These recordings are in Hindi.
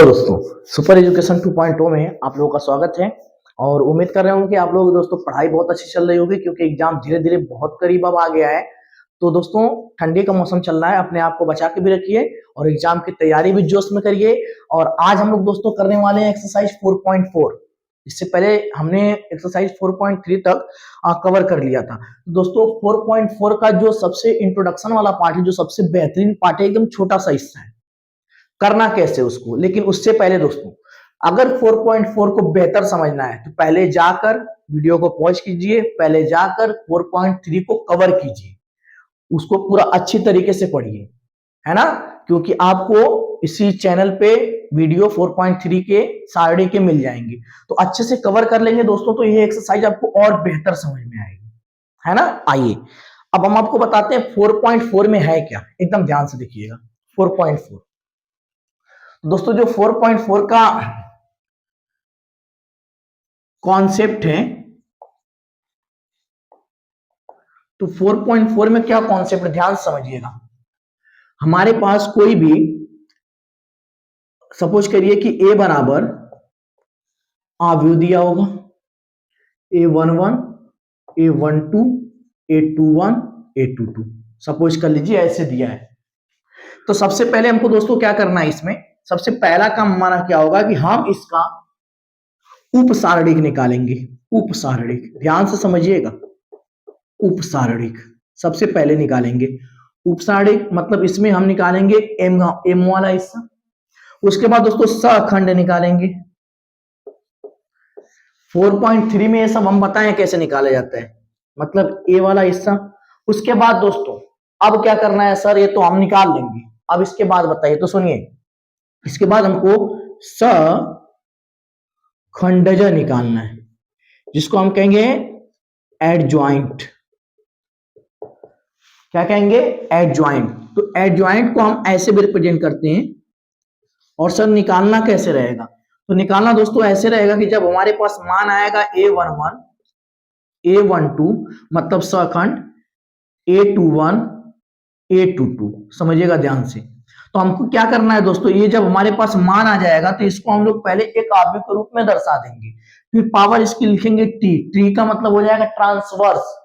दोस्तों, सुपर एजुकेशन 2.0 में आप लोगों का स्वागत है और उम्मीद कर रहा हूँ कि आप लोग दोस्तों पढ़ाई बहुत अच्छी चल रही होगी क्योंकि एग्जाम धीरे धीरे बहुत करीब अब आ गया है। तो दोस्तों ठंडी का मौसम चल रहा है, अपने आप को बचा के भी रखिए और एग्जाम की तैयारी भी जोश में करिए। और आज हम लोग दोस्तों करने वाले हैं एक्सरसाइज 4.4। इससे पहले हमने एक्सरसाइज 4.3 तक कवर कर लिया था। दोस्तों 4.4 का जो सबसे इंट्रोडक्शन वाला पार्ट है, जो सबसे बेहतरीन पार्ट है, एकदम छोटा सा हिस्सा है, करना कैसे उसको। लेकिन उससे पहले दोस्तों अगर 4.4 को बेहतर समझना है तो पहले जाकर वीडियो को पॉज कीजिए, पहले जाकर 4.3 को कवर कीजिए, उसको पूरा अच्छी तरीके से पढ़िए, है ना। क्योंकि आपको इसी चैनल पे वीडियो 4.3 के सारे के मिल जाएंगे, तो अच्छे से कवर कर लेंगे दोस्तों, तो ये एक्सरसाइज आपको और बेहतर समझ में आएगी, है ना। आइए अब हम आपको बताते हैं 4.4 में है क्या, एकदम ध्यान से देखिएगा। 4.4 दोस्तों जो 4.4 का कॉन्सेप्ट है, तो 4.4 में क्या कॉन्सेप्ट है ध्यान समझिएगा। हमारे पास कोई भी सपोज करिए कि a बराबर आव्यूह दिया होगा, a11 a12 a21 a22 suppose कर लीजिए ऐसे दिया है। तो सबसे पहले हमको दोस्तों क्या करना है, इसमें सबसे पहला काम हमारा क्या होगा कि हम इसका उपसारणिक निकालेंगे। उपसारणिक ध्यान से समझिएगा, उपसारणिक सबसे पहले निकालेंगे। उपसारणिक मतलब इसमें हम निकालेंगे एम वाला हिस्सा, उसके बाद दोस्तों सखंड निकालेंगे। 4.3 में ये सब हम बताएं कैसे निकाला जाता है, मतलब ए वाला हिस्सा। उसके बाद दोस्तों अब क्या करना है सर, ये तो हम निकाल लेंगे, अब इसके बाद बताइए, तो सुनिए, इसके बाद हमको सखंडज निकालना है, जिसको हम कहेंगे एडजॉइंट। क्या कहेंगे, एडजॉइंट। तो एडजॉइंट को हम ऐसे भी रिप्रेजेंट करते हैं। और सर निकालना कैसे रहेगा, तो निकालना दोस्तों ऐसे रहेगा कि जब हमारे पास मान आएगा a11 a12 मतलब सखंड, a21 a22, समझिएगा ध्यान से। तो हमको क्या करना है दोस्तों, ये जब हमारे पास मान आ जाएगा तो इसको हम लोग पहले एक आव्यूह के रूप में दर्शा देंगे, फिर पावर इसकी लिखेंगे टी। टी का मतलब हो जाएगा ट्रांसवर्स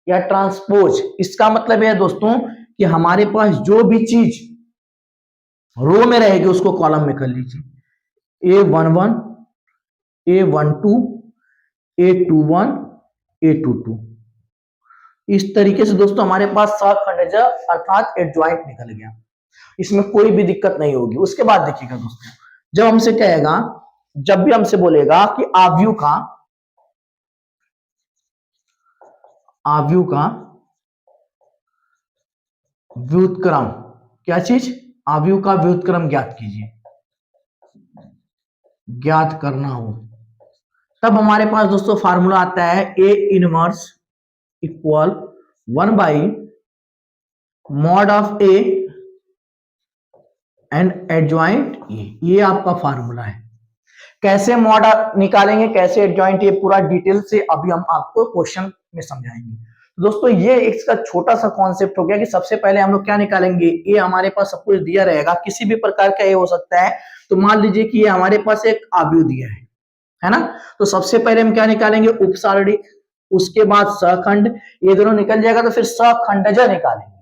या ट्रांसपोज। इसका मतलब है दोस्तों कि हमारे पास जो भी चीज रो में रहेगी उसको कॉलम में कर लीजिए। a11 a12 a21 a22, इस तरीके से दोस्तों हमारे पास सखंडज अर्थात एडजॉइंट निकल गया, इसमें कोई भी दिक्कत नहीं होगी। उसके बाद देखिएगा दोस्तों, जब हमसे कहेगा, जब भी हमसे बोलेगा कि आव्यूह का व्युत्क्रम, क्या चीज, आव्यूह का व्युत्क्रम ज्ञात कीजिए, ज्ञात करना हो, तब हमारे पास दोस्तों फार्मूला आता है A inverse equal 1/mod of A and adjoint A. ये आपका फार्मूला है। कैसे मॉड निकालेंगे, कैसे एडजॉइंट, ये पूरा डिटेल से अभी हम आपको क्वेश्चन में समझाएंगे। दोस्तों ये इसका छोटा सा कॉन्सेप्ट हो गया कि सबसे पहले हम लोग क्या निकालेंगे, ये हमारे पास सब कुछ दिया रहेगा, किसी भी प्रकार का ये हो सकता है। तो मान लीजिए कि ये हमारे पास एक आव्यूह दिया है ना। तो सबसे पहले हम क्या निकालेंगे, उपसारणिक, उसके बाद सखंड, ये दोनों निकल जाएगा तो फिर सखंडज निकालेंगे।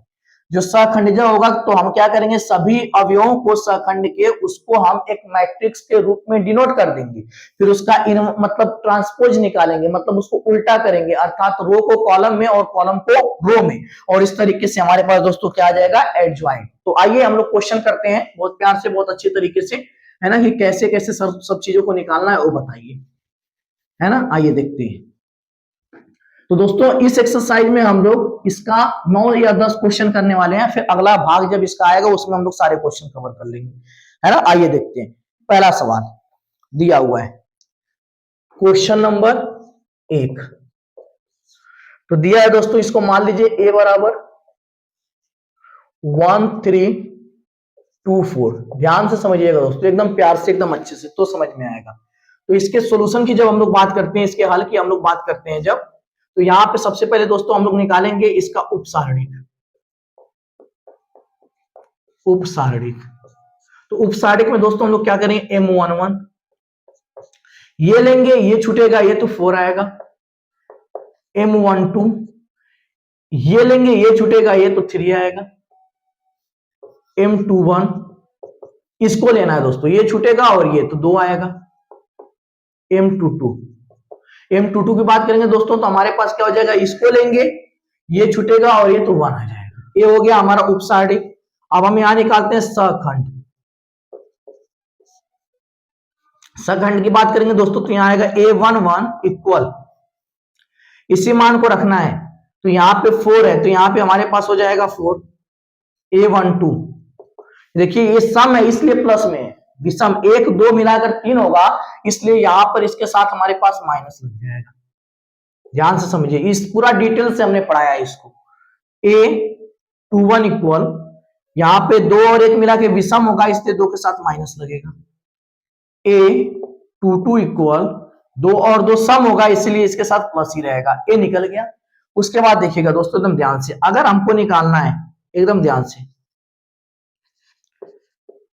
जो सखंडज होगा तो हम क्या करेंगे, सभी अवयवों को सखंड के उसको हम एक मैट्रिक्स के रूप में डिनोट कर देंगे। फिर उसका मतलब ट्रांसपोज निकालेंगे, मतलब उसको उल्टा करेंगे, अर्थात रो को कॉलम में और कॉलम को रो में, और इस तरीके से हमारे पास दोस्तों क्या आ जाएगा, एडजॉइंट। तो आइए हम लोग क्वेश्चन करते हैं बहुत प्यार से, बहुत अच्छी तरीके से, है ना, कि कैसे कैसे सब चीजों को निकालना है वो बताइए, है ना। आइए देखते हैं। तो दोस्तों इस एक्सरसाइज में हम लोग इसका 9 या 10 क्वेश्चन करने वाले हैं, फिर अगला भाग जब इसका आएगा उसमें हम लोग सारे क्वेश्चन कवर कर लेंगे, है ना। आइए देखते हैं। पहला सवाल दिया हुआ है, क्वेश्चन नंबर 1। तो दिया है दोस्तों, इसको मान लीजिए a बराबर 1324। ध्यान से समझिएगा दोस्तों, एकदम प्यार से, एकदम अच्छे से, तो समझ में आएगा। तो इसके सॉल्यूशन की जब हम लोग बात करते हैं, इसके हल की हम लोग बात करते हैं जब, तो यहां पे सबसे पहले दोस्तों हम लोग निकालेंगे इसका उपसारणिक। उपसारणिक तो उपसारिक में दोस्तों हम लोग क्या करेंगे, M11 ये लेंगे, ये छूटेगा, ये तो 4 आएगा। M12 ये लेंगे, ये छूटेगा, ये तो 3 आएगा। M21 इसको लेना है दोस्तों, ये छूटेगा और ये तो 2 आएगा। M22 की बात करेंगे दोस्तों तो हमारे पास क्या हो जाएगा, इसको लेंगे, ये छूटेगा और ये तो 1 आ जाएगा। ये हो गया हमारा उपसारिक। अब हम यहां निकालते हैं सखंड। सखंड की बात करेंगे दोस्तों तो यहां आएगा A11 इक्वल, इसी मान को रखना है, तो यहां पे 4 है तो यहां पे हमारे पास हो जाएगा 4। A12 देखिए ये सम है इसलिए प्लस में है, विषम 1 2 मिलाकर 3 होगा, इसलिए यहां पर इसके साथ हमारे पास माइनस लग जाएगा। ध्यान से समझिए, इस पूरा डिटेल से हमने पढ़ाया है इसको। A21 इक्वल, यहां पे 2 और 1 मिला के विषम होगा, इसलिए 2 के साथ माइनस लगेगा। A22 इक्वल 2 और 2 सम होगा, इसलिए इसके साथ प्लस ही रहेगा। ए निकल गया। उसके बाद देखिएगा दोस्तों एकदम ध्यान से, अगर हमको निकालना है एकदम ध्यान से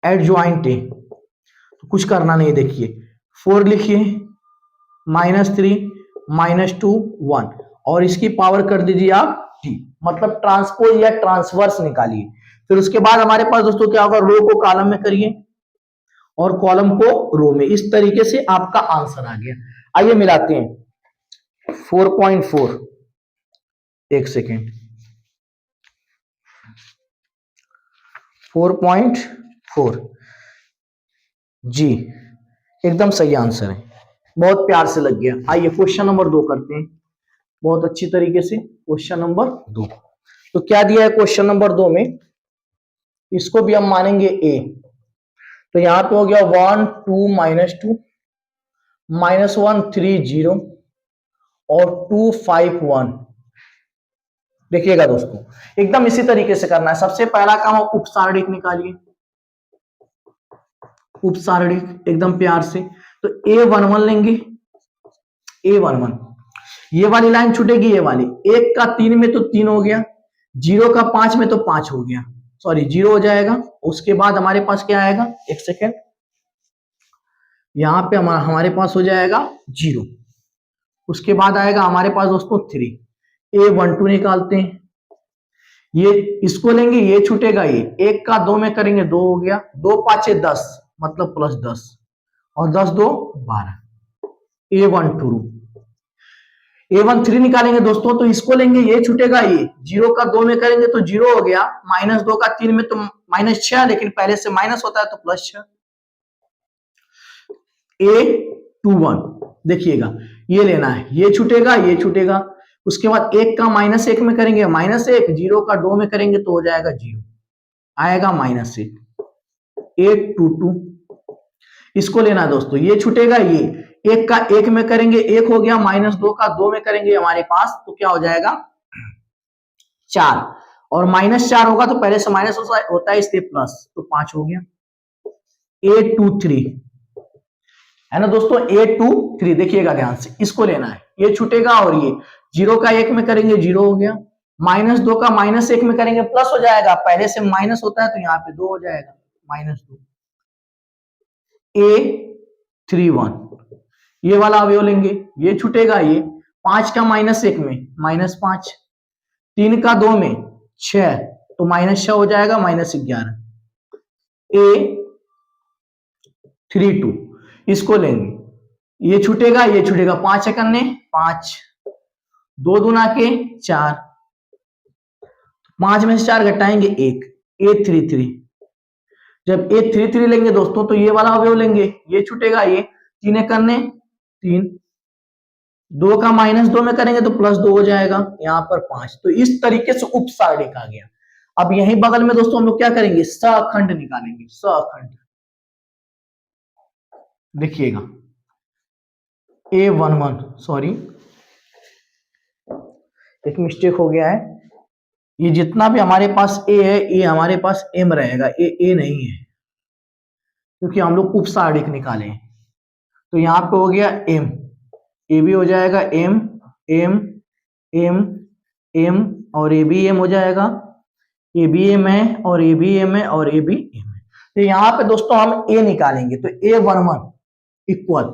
एडजॉइंट ए, तो कुछ करना नहीं, देखिए 4 लिखिए, -3 -2 1 और इसकी पावर कर दीजिए आप t, मतलब ट्रांसपोज या ट्रांसवर्स निकालिए। फिर उसके बाद हमारे पास दोस्तों क्या होगा, रो को कॉलम में करिए और कॉलम को रो में। इस तरीके से आपका आंसर आ गया। आइए मिलाते हैं 4.4, एक सेकेंड, 4.4 जी एकदम सही आंसर है, बहुत प्यार से लग गया। आइए क्वेश्चन नंबर 2 करते हैं बहुत अच्छी तरीके से। क्वेश्चन नंबर 2, तो क्या दिया है क्वेश्चन नंबर 2 में, इसको भी हम मानेंगे ए, तो यहां पे हो गया 1 2 -2 -1 3 0 और 2 5 1। देखिएगा दोस्तों एकदम इसी तरीके से करना है। सबसे पहला काम आप उपसारणिक निकालिए, उपसारणिक एकदम प्यार से। तो A11 लेंगे, A11 ये वाली लाइन छूटेगी, ये वाली 1 का 3 में तो 3 हो गया, 0 का 5 में तो 5 हो गया, सॉरी 0 हो जाएगा। उसके बाद हमारे पास क्या आएगा, एक सेकेंड, यहां पे हमारे पास हो जाएगा 0। उसके बाद आएगा हमारे पास दोस्तों 3। A12 निकालते हैं, ये इसको लेंगे, ये छूटेगा, ये 1 का 2 में करेंगे 2 हो गया, 2 5 10 मतलब +10 और 10 2 12। A12 A13 निकालेंगे दोस्तों, तो इसको लेंगे, ये छूटेगा, ये 0 का 2 में करेंगे तो 0 हो गया, -2 का 3 में तो -6, लेकिन पहले से माइनस होता है तो +6। A21 देखिएगा ये लेना है, ये छूटेगा, ये छूटेगा। उसके बाद 1 का -1 में करेंगे -1, 0 का 2 में करेंगे तो हो जाएगा 0, आएगा -1। A22 इसको लेना है दोस्तों, ये छूटेगा, ये 1 का 1 में करेंगे 1 हो गया, -2 का 2 में करेंगे हमारे पास तो क्या हो जाएगा 4, और -4 होगा तो पहले से माइनस होता है इसलिए प्लस, तो 5 हो गया। A23 है ना दोस्तों, A23 देखिएगा ध्यान से, इसको लेना है, ये छूटेगा और ये 0 का 1 में करेंगे 0 हो गया, -2 का -1 में करेंगे प्लस हो जाएगा, पहले से माइनस होता है तो यहाँ पे 2 हो जाएगा, -2। A31 ये वाला अवयव लेंगे, ये छूटेगा, ये 5 का -1 में -5, 3 का 2 में 6 तो -6 हो जाएगा, -11। A32 इसको लेंगे, ये छूटेगा, ये छूटेगा, 5 करने 5, 2 दूना के 4, 5 में से 4 घटाएंगे 1, A33 जब A33 लेंगे दोस्तों तो ये वाला अवयव लेंगे, ये छूटेगा, ये 3 करने 3, 2 का -2 में करेंगे तो +2 हो जाएगा, यहाँ पर 5। तो इस तरीके से उपसारणिक आ गया। अब यही बगल में दोस्तों हम लोग क्या करेंगे, सखंड निकालेंगे, सखंड। देखिएगा A11 सॉरी एक मिस्टेक हो गया है, ये जितना भी हमारे पास A है ये हमारे पास M रहेगा, ये A नहीं है क्योंकि हम लोग उपसारणिक निकाले। तो यहाँ पे हो गया M, ये भी हो जाएगा M M M M और ये भी M हो जाएगा, ये भी M है और ये भी M है और ये भी M है। तो यहाँ पे दोस्तों हम ए निकालेंगे, तो A11 इक्वल,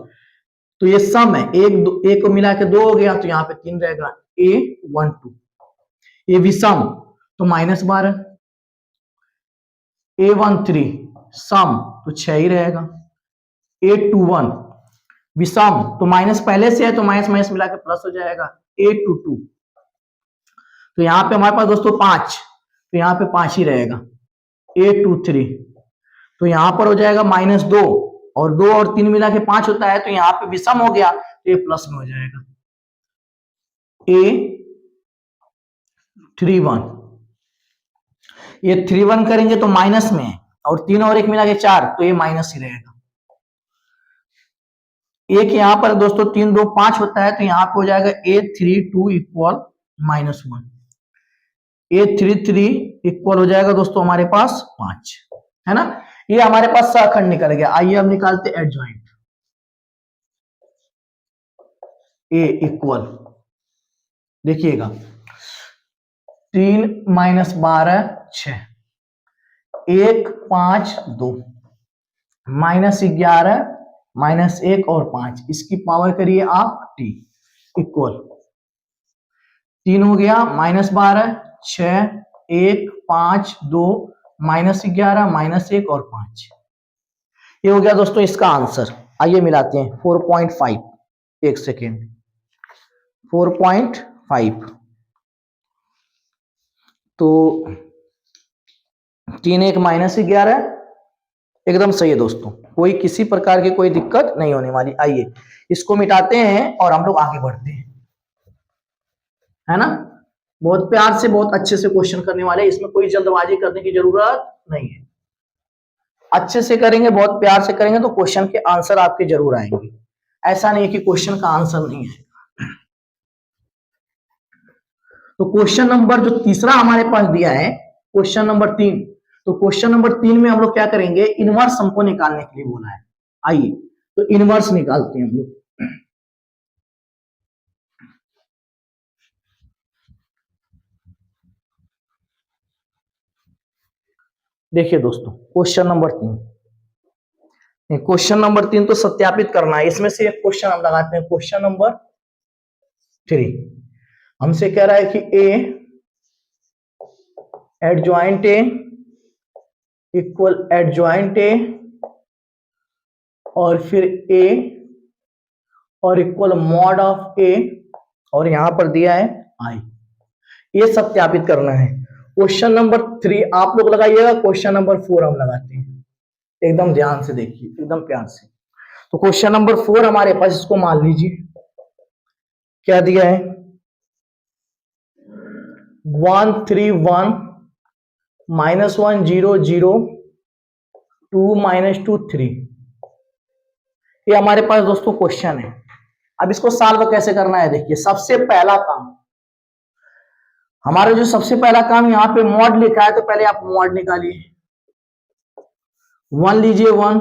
तो ये सम है, एक को मिला के 2 हो गया, तो यहाँ पे 3 रहेगा, A12 ये विषम, तो -12, A13 सम, तो 6 ही रहेगा, A21 विषम, तो माइनस पहले से है तो माइनस माइनस मिला के प्लस हो जाएगा, A22 तो यहाँ पे हमारे पास दोस्तों 5, तो यहाँ पे 5 ही रहेगा, A23 तो यहाँ पर हो जाएगा -2, और 2 और 3 मिला के 5 होता है, तो यहाँ पे विषम हो गया, तो ये प्लस में हो जाएगा, A31 ये 31 करेंगे तो माइनस में है, और 3 और 1 मिला के 4, तो ये माइनस ही रहेगा। एक यहाँ पर दोस्तों 3 2 5 होता है, तो यहाँ पे हो जाएगा A32 इक्वल -1, A33 इक्वल हो जाएगा दोस्तों हमारे पास 5, है ना। ये हमारे पास सहखंड निकल गया। आइए अब निकालते एडजॉइंट, ए इक्वल, देखिएगा 3 - 12 6, 1 5 2 -11 -1 और 5, इसकी पावर करिए आप t इक्वल 3 हो गया -12 6 1 5 2 -11 -1 और 5, ये हो गया दोस्तों इसका आंसर। आइए मिलाते हैं 4.5, एक सेकेंड, 4.5 तो 3 1 -11 एकदम सही है दोस्तों, कोई किसी प्रकार की कोई दिक्कत नहीं होने वाली। आइए इसको मिटाते हैं और हम लोग आगे बढ़ते हैं, है ना। बहुत प्यार से बहुत अच्छे से क्वेश्चन करने वाले हैं, इसमें कोई जल्दबाजी करने की जरूरत नहीं है, अच्छे से करेंगे, बहुत प्यार से करेंगे तो क्वेश्चन के आंसर आपके जरूर आएंगे। ऐसा नहीं है कि क्वेश्चन का आंसर नहीं है। तो क्वेश्चन नंबर जो तीसरा हमारे पास दिया है, क्वेश्चन नंबर 3, तो क्वेश्चन नंबर 3 में हम लोग क्या करेंगे, इनवर्स हमको निकालने के लिए बोला है। आइए तो इनवर्स निकालते हैं हम लोग। देखिए दोस्तों क्वेश्चन नंबर 3, क्वेश्चन नंबर 3 तो सत्यापित करना है, इसमें से एक क्वेश्चन हम लगाते हैं, क्वेश्चन नंबर 3 हमसे कह रहा है कि ए adjoint A equal adjoint A और फिर ए और इक्वल मॉड ऑफ ए, और यहां पर दिया है आई, ये सत्यापित करना है। क्वेश्चन नंबर 3 आप लोग लगाइएगा, क्वेश्चन नंबर 4 हम लगाते हैं, एकदम ध्यान से देखिए, एकदम प्यार से। तो क्वेश्चन नंबर 4 हमारे पास, इसको मान लीजिए क्या दिया है, 131 -1 0 0 2 -2 3, ये हमारे पास दोस्तों क्वेश्चन है। अब इसको सॉल्व कैसे करना है, देखिए सबसे पहला काम, हमारा जो सबसे पहला काम यहाँ पे मॉड लिखा है, तो पहले आप मॉड निकालिए, 1 लीजिए 1,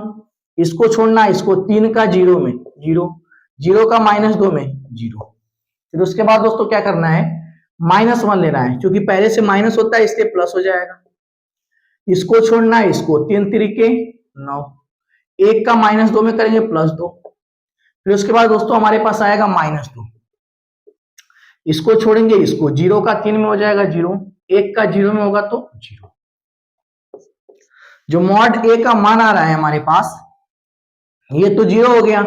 इसको छोड़ना, इसको 3 का 0 में 0, 0 का -2 में 0, फिर उसके बाद दोस्तों क्या करना है, -1 लेना है, क्योंकि पहले से माइनस होता है इसलिए प्लस हो जाएगा, इसको छोड़ना है, इसको 3 3 9, 1 का -2 में करेंगे +2, फिर उसके बाद दोस्तों हमारे पास आएगा -2, इसको छोड़ेंगे, इसको 0 का 3 में हो जाएगा 0, 1 का 0 में होगा तो 0, जो मॉड ए का मान आ रहा है हमारे पास, ये तो 0 हो गया,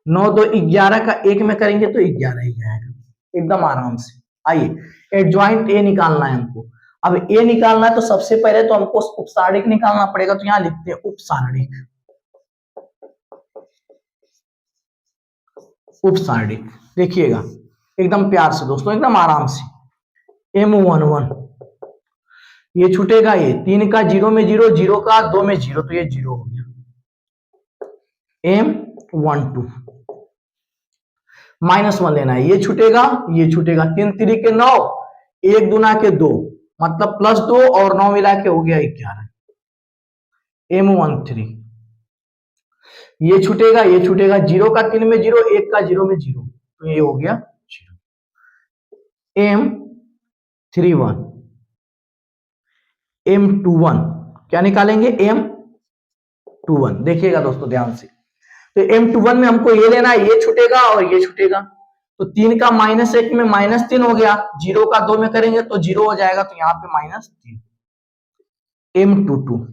9 2 11 का 1 में करेंगे तो 11 ही आएगा, एकदम आराम से। आइए एडजॉइंट ए निकालना है हमको। अब ए निकालना है तो सबसे पहले तो हमको उपसारणिक निकालना पड़ेगा, तो यहां लिखते हैं उपसारणिक, उपसारणिक देखिएगा एकदम प्यार से दोस्तों, एकदम आराम से, M11 ये छूटेगा, ये 3 का 0 में 0, 0 का 2 में 0, तो ये 0 हो गया, M12 -1 लेना है, ये छूटेगा, ये छूटेगा, 3 3 9, 1 दूना के 2, मतलब +2 और 9 मिला के हो गया 11, M13 ये छूटेगा, ये छूटेगा, 0 का 3 में 0, 1 का 0 में 0, तो ये हो गया 0, M31 M21 क्या निकालेंगे, M21 देखिएगा दोस्तों ध्यान से। तो M21 में हमको ये लेना है, ये छूटेगा और ये छूटेगा, तो 3 का -1 में -3 हो गया, 0 का 2 में करेंगे तो 0 हो जाएगा, तो यहाँ पे -3 M22।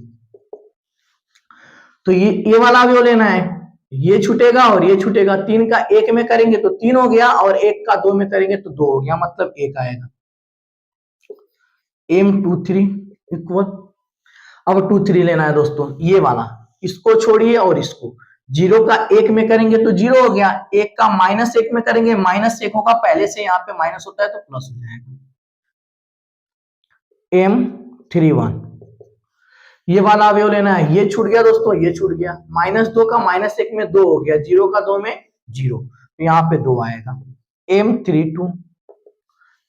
तो ये वाला भी लेना है, ये छूटेगा और ये छूटेगा, 3 का 1 में करेंगे तो 3 हो गया और 1 का 2 में करेंगे तो 2 हो गया, मतलब 1 आएगा। M23 इक्वल, अब 23 लेना है दोस्तों, ये वाला, इसको छोड़िए और इसको, 0 का 1 में करेंगे तो 0 हो गया, 1 का -1 में करेंगे -1 होगा, पहले से यहाँ पे माइनस होता है तो प्लस हो जाएगा। M31 ये वाला अवयव लेना है, ये छूट गया दोस्तों, ये छूट गया, -2 का -1 में 2 हो गया, 0 का 2 में 0, तो यहाँ पे 2 आएगा। M32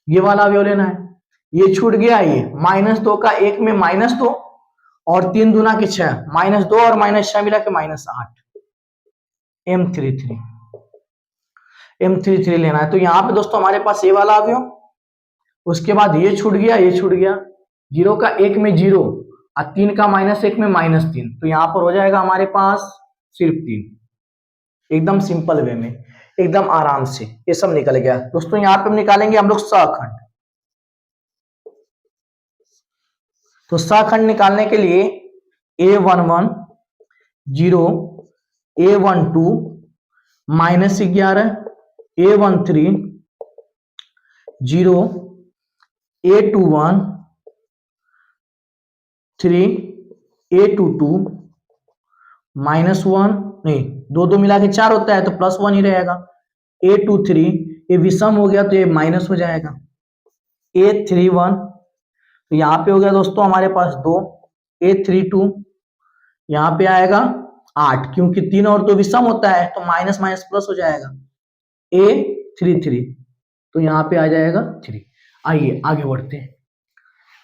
ये वाला अवयव लेना है, ये छूट गया, ये -2 का 1 में -2 और 3 दूना के 6, -2 और -6 मिला के -8, M33 लेना है। तो यहाँ पे दोस्तों हमारे पास ये वाला अवयव, उसके बाद ये छूट गया, ये छूट गया, 0 का 1 में 0 और 3 का -1 में -3, तो यहाँ पर हो जाएगा हमारे पास सिर्फ 3। एकदम सिंपल वे में, एकदम आराम से ये सब निकल गया दोस्तों। यहाँ पे हम निकालेंगे हम लोग सखंड। तो सखंड निकालने के लिए A11 0, A12 -11, A13 0, A21 3, A22 -1, नहीं, 2 मिला के 4 होता है तो +1 ही रहेगा, A23 ये विषम हो गया तो ये माइनस हो जाएगा, A31 तो यहाँ पे हो गया दोस्तों हमारे पास 2, A32 यहाँ पे आएगा 8, क्योंकि 3 और 2 विषम होता है तो माइनस माइनस प्लस हो जाएगा, A33 तो यहाँ पे आ जाएगा 3। आइए आगे बढ़ते हैं,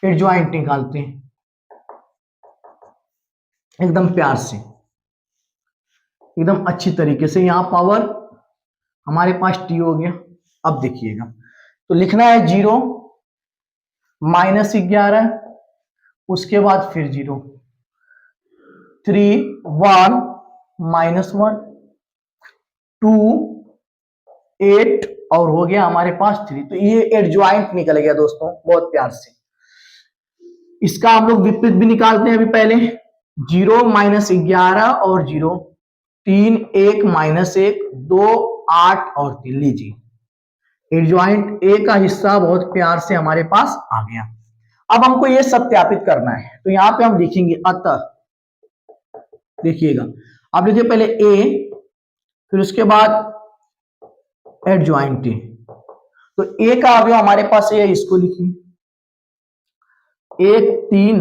एडजॉइंट निकालते हैं एकदम प्यार से, एकदम अच्छी तरीके से। यहाँ पावर हमारे पास t हो गया। अब देखिएगा, तो लिखना है 0 -11, उसके बाद फिर 0, 3 1 -1 2 8 और हो गया हमारे पास 3। तो ये एडजॉइंट निकल गया दोस्तों बहुत प्यार से। इसका हम लोग विपरीत भी निकालते हैं अभी पहले, 0 -11 और 0, 3 1 -1 2 8 और 3। लीजिए एडजॉइंट ए का हिस्सा बहुत प्यार से हमारे पास आ गया। अब हमको ये सत्यापित करना है, तो यहाँ पे हम लिखेंगे अतः, देखिएगा आप लिखिए पहले ए, फिर उसके बाद एडजॉइंट ए। तो ए का अवयव हमारे पास है, इसको लिखिए 1 3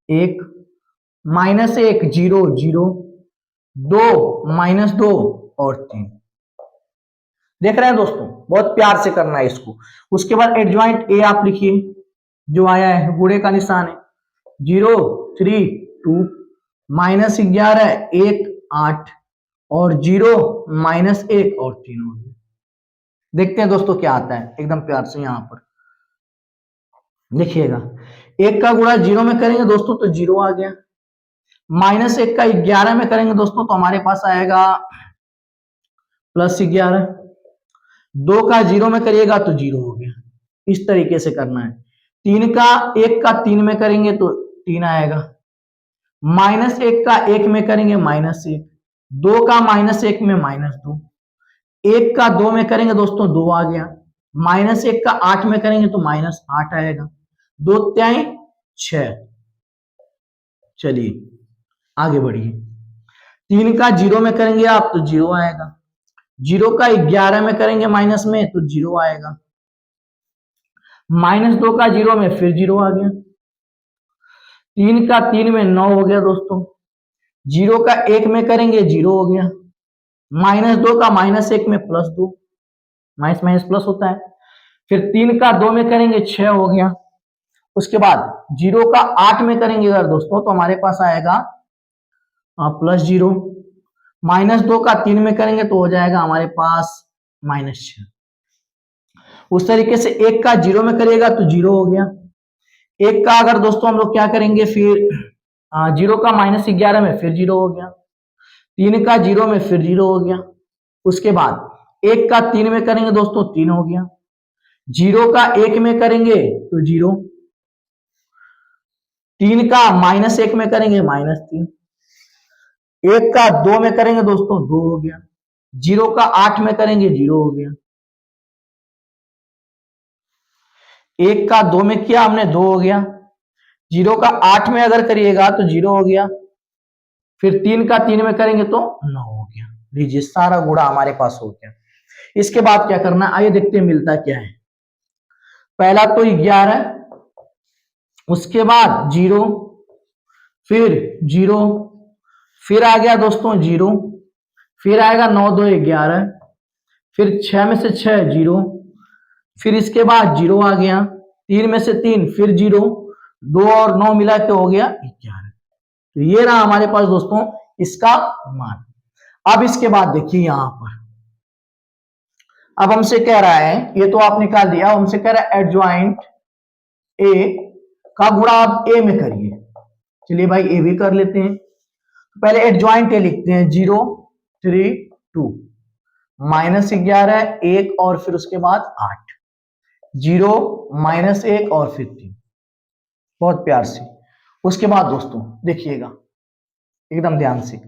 1 -1 0 0 2 -2 और 3। देख रहे हैं दोस्तों, बहुत प्यार से करना है इसको। उसके बाद एडजॉइंट ए आप लिखिए, जो आया है गुणे का निशान है, 0 3 2 -11 1 8 और 0 -1 और 3 हो गया। देखते हैं दोस्तों क्या आता है, एकदम प्यार से। यहां पर देखिएगा, 1 का गुणा 0 में करेंगे दोस्तों तो 0 आ गया, -1 का 11 में करेंगे दोस्तों तो हमारे पास आएगा +11, 2 का 0 में करिएगा तो 0 हो गया। इस तरीके से करना है। 1 का 3 में करेंगे तो 3 आएगा, -1 का 1 में करेंगे -1, 2 का -1 में -2, 1 का 2 में करेंगे दोस्तों 2 आ गया, -1 का 8 में करेंगे तो -8 आएगा, 2 3 6। चलिए आगे बढ़िए, 3 का 0 में करेंगे आप तो 0 आएगा, 0 का 11 में करेंगे माइनस में तो 0 आएगा, -2 का 0 में फिर 0 आ गया, 3 का 3 में 9 हो गया दोस्तों, 0 का 1 में करेंगे 0 हो गया, -2 का -1 में +2, माइनस माइनस प्लस होता है, फिर 3 का 2 में करेंगे 6 हो गया। उसके बाद 0 का 8 में करेंगे अगर दोस्तों तो हमारे पास आएगा +0, -2 का 3 में करेंगे तो हो जाएगा हमारे पास -6। उस तरीके से 1 का 0 में करिएगा तो 0 हो गया, 1 का अगर दोस्तों हम लोग क्या करेंगे फिर जीरो का -11 में फिर जीरो हो गया, 3 का जीरो में फिर जीरो हो गया, उसके बाद 1 का 3 में करेंगे दोस्तों 3 हो गया, जीरो का 1 में करेंगे तो जीरो, 3 का -1 में करेंगे -3, 1 का 2 में करेंगे दोस्तों 2 हो गया, जीरो का 8 में करेंगे जीरो हो गया, 1 का 2 में किया हमने 2 हो गया, जीरो का 8 में अगर करिएगा तो जीरो हो गया, फिर 3 का 3 में करेंगे तो 9 हो गया। लीजिए सारा गुणा हमारे पास हो गया। इसके बाद क्या करना है आइए देखते हैं मिलता क्या है। पहला तो 11, उसके बाद जीरो, फिर जीरो, फिर आ गया दोस्तों जीरो, फिर आएगा 9 2 11, फिर 6 में से 6 जीरो, फिर इसके बाद जीरो आ गया, 3 में से 3 फिर जीरो, 2 और 9 मिला के हो गया 11। तो ये रहा हमारे पास दोस्तों इसका मान। अब इसके बाद देखिए यहां पर अब हमसे कह रहा है, ये तो आप निकाल दिया, हमसे कह रहा है एडजॉइंट ए का गुणा आप ए में करिए। चलिए भाई ए भी कर लेते हैं। पहले एडजॉइंट ए लिखते हैं 0 3 2, -11 1 और फिर उसके बाद 8, 0 -1 और फिर 3, बहुत प्यार से। उसके बाद दोस्तों देखिएगा एकदम ध्यान से,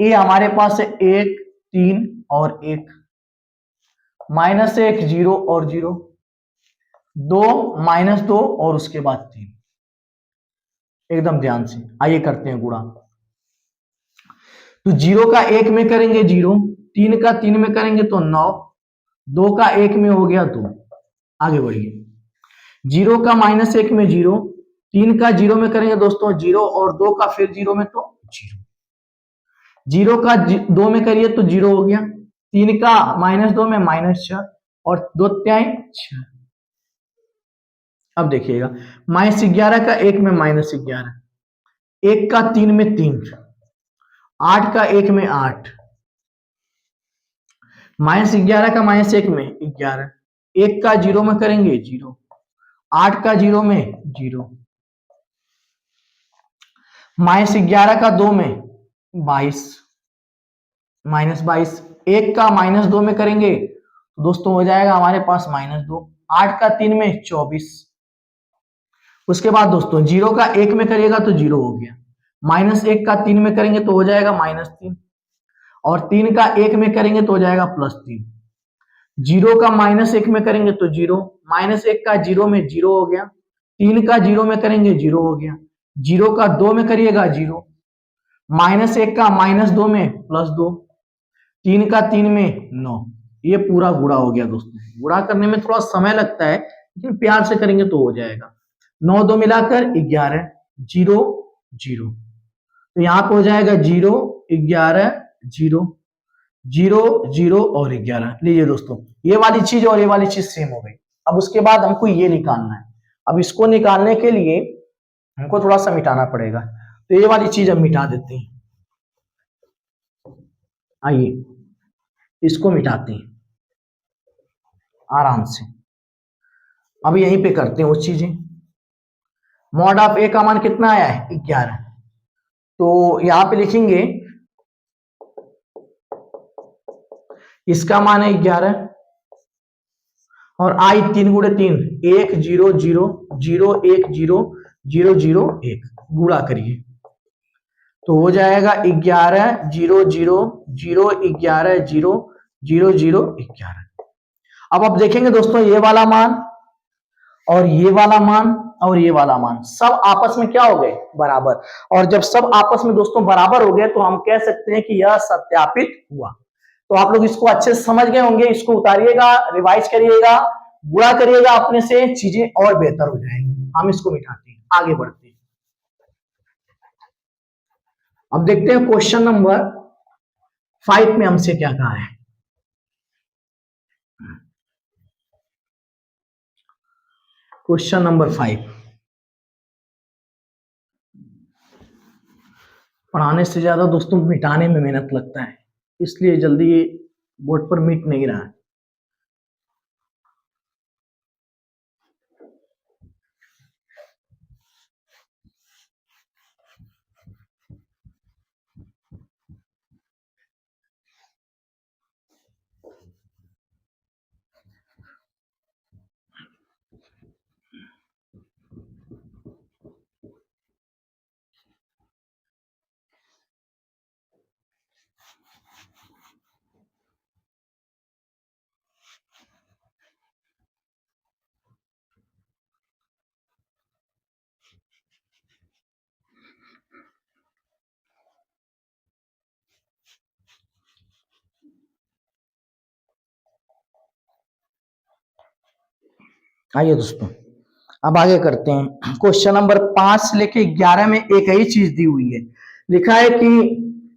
ए हमारे पास है 1 3 और 1, -1 0 और 0, 2 -2 और उसके बाद 3, एकदम ध्यान से। आइए करते हैं गुणा। तो 0 का 1 में करेंगे 0, 3 का 3 में करेंगे तो 9, 2 का 1 में हो गया 2। आगे बढ़िए, 0 का -1 में 0, 3 का 0 में करेंगे दोस्तों 0 और 2 का फिर 0 में तो 0, 0 का 2 में करिए तो 0 हो गया, 3 का -2 में -6 और 2 त्याई 6। अब देखिएगा -11 का 1 में -11, 1 का 3 में 3, 8 का 1 में 8, -11 का -1 में 11, 1 का 0 में करेंगे 0, 8 का 0 में 0, -11 का 2 में 22, -22, 1 का -2 में करेंगे दोस्तों हो जाएगा हमारे पास -2, 8 का 3 में 24। उसके बाद दोस्तों 0 का 1 में करिएगा तो 0 हो गया, -1 का 3 में करेंगे तो हो जाएगा -3, और 3 का 1 में करेंगे तो हो जाएगा +3, 0 का -1 में करेंगे तो 0, -1 का 0 में 0 हो गया, 3 का 0 में करेंगे 0 हो गया, 0 का 2 में करिएगा 0, -1 का -2 में +2, 3 का 3 में 9। ये पूरा गुणा हो गया दोस्तों। गुणा करने में थोड़ा समय लगता है लेकिन प्यार से करेंगे तो हो जाएगा। 9 2 मिलाकर 11, 0 0, तो यहाँ पे हो जाएगा 0 11 0, 0 0 और 11। लीजिए दोस्तों ये वाली चीज और ये वाली चीज सेम हो गई। अब उसके बाद हमको ये निकालना है। अब इसको निकालने के लिए हमको थोड़ा सा मिटाना पड़ेगा, तो ये वाली चीज हम मिटा देते हैं। आइए इसको मिटाते हैं आराम से। अब यहीं पे करते हैं वो चीजें। मॉड ऑफ ए का मान कितना आया है 11, तो यहां पे लिखेंगे इसका मान है 11 और आई 3 गुणे 3 1 0 0 0 1 0 0 0 1, गुणा करिए तो हो जाएगा 11 0 0 0 11 0 0 0 11। अब आप देखेंगे दोस्तों ये वाला मान और ये वाला मान और ये वाला मान सब आपस में क्या हो गए बराबर, और जब सब आपस में दोस्तों बराबर हो गए तो हम कह सकते हैं कि यह सत्यापित हुआ। तो आप लोग इसको अच्छे से समझ गए होंगे, इसको उतारिएगा, रिवाइज करिएगा, गुणा करिएगा अपने से, चीजें और बेहतर हो जाएंगी। हम इसको मिटाते हैं, आगे बढ़ते हैं। अब देखते हैं क्वेश्चन नंबर 5 में हमसे क्या कहा है। क्वेश्चन नंबर 5, पढ़ाने से ज्यादा दोस्तों मिटाने में मेहनत लगता है, इसलिए जल्दी बोर्ड पर मिट नहीं रहा है। आइए दोस्तों अब आगे करते हैं। क्वेश्चन नंबर 5 से लेके 11 में एक ही चीज दी हुई है। लिखा है कि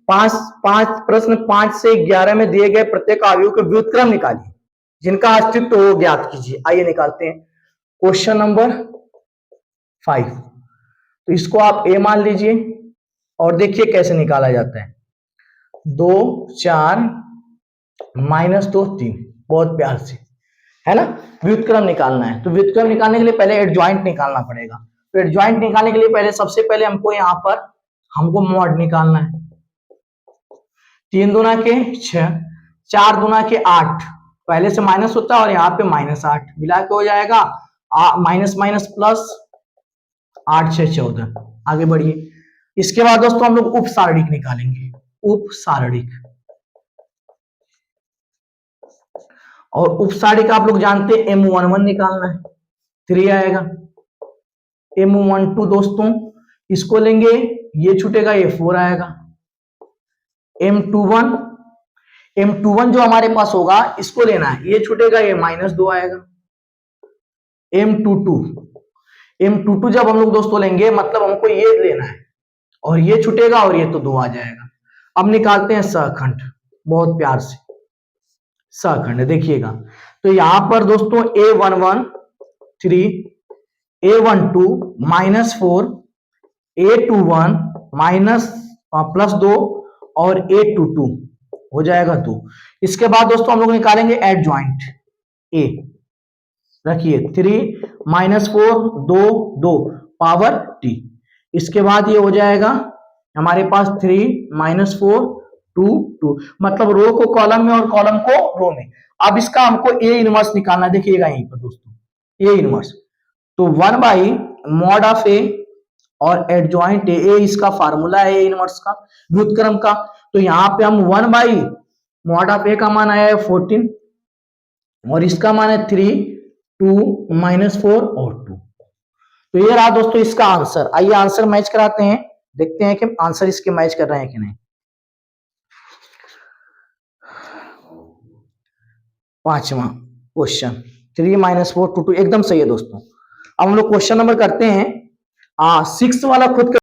पांच पांच प्रश्न 5 से 11 में दिए गए प्रत्येक अवयव के व्युत्क्रम निकालिए जिनका अस्तित्व हो ज्ञात कीजिए। आइए निकालते हैं। क्वेश्चन नंबर 5, तो इसको आप ए मान लीजिए और देखिए कैसे निकाला जाता है। 2 4 -2 3, बहुत प्यार से, है ना। व्युत्क्रम निकालना है, तो व्युत्क्रम निकालने के लिए पहले एडजॉइंट निकालना पड़ेगा। तो एडजॉइंट निकालने के लिए पहले सबसे पहले हमको यहाँ पर हमको मॉड निकालना है। 3 दूना के 6, 4 दूना के 8, पहले से माइनस होता है और यहाँ पे -8 मिला के हो जाएगा माइनस माइनस प्लस 8 6 14। आगे बढ़िए। इसके बाद दोस्तों हम लोग उप सारणिक निकालेंगे। उप सारणिक, और उप सारणिक आप लोग जानते हैं M11 निकालना है, 3 आएगा। M12 दोस्तों इसको लेंगे, ये छूटेगा, ये 4 आएगा। M21 जो हमारे पास होगा इसको लेना है, ये छूटेगा, ये -2 आएगा। M22 जब हम लोग दोस्तों लेंगे मतलब हमको ये लेना है और ये छूटेगा और ये तो 2 आ जाएगा। अब निकालते हैं सहखंड, बहुत प्यार से सहखंड देखिएगा। तो यहां पर दोस्तों A11 3, A12 -4, A21 +2 और A22 हो जाएगा 2। इसके बाद दोस्तों हम लोग निकालेंगे एडजॉइंट ए, रखिए 3 -4 2 2 पावर t। इसके बाद ये हो जाएगा हमारे पास 3 -4 2 2, मतलब रो को कॉलम में और कॉलम को रो में। अब इसका हमको ए इनवर्स निकालना, देखिएगा यहीं पर दोस्तों ए इनवर्स। तो 1/mod(a) और एडजॉइंट ए इसका फार्मूला है ए इनवर्स का, व्युत्क्रम का। तो यहां पे हम 1/mod(a) का मान आया है 14 और इसका मान है 3 2 -4 और 2। तो ये रहा दोस्तों इसका आंसर। आइए आंसर मैच कराते हैं, देखते हैं कि आंसर इसके मैच कर रहे हैं कि नहीं। 5वां क्वेश्चन 3 -4 2 2 एकदम सही है दोस्तों। अब हम लोग क्वेश्चन नंबर करते हैं 6 वाला खुद